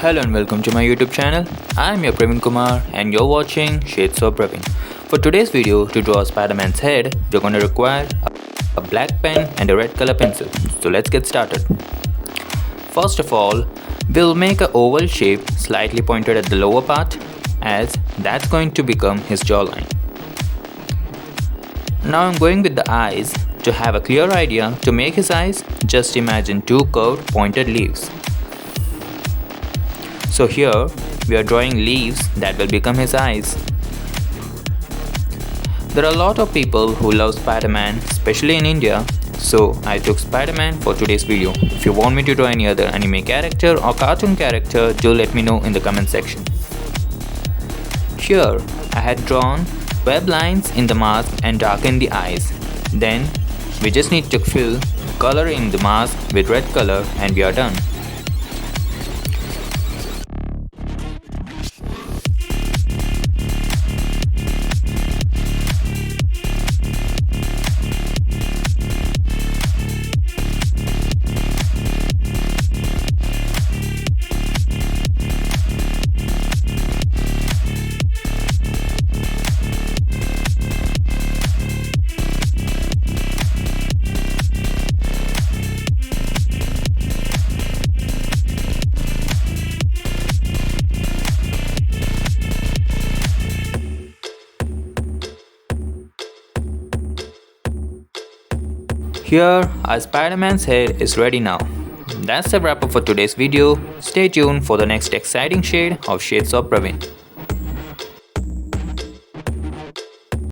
Hello and welcome to my YouTube channel. I am your Pravin Kumar and you're watching Shades of Pravin. For today's video, to draw Spider-Man's head, we're going to require a black pen and a red color pencil. So let's get started. First of all, we'll make an oval shape slightly pointed at the lower part, as that's going to become his jawline. Now I'm going with the eyes. To have a clear idea, to make his eyes, just imagine two curved pointed leaves. So here, we are drawing leaves that will become his eyes. There are a lot of people who love Spider-Man, especially in India, so I took Spider-Man for today's video. If you want me to draw any other anime character or cartoon character, do let me know in the comment section. Here, I had drawn web lines in the mask and darkened the eyes. Then, we just need to fill color in the mask with red color and we are done. Here, our Spider-Man's head is ready now. That's the wrap up for today's video. Stay tuned for the next exciting shade of Shades of Pravin.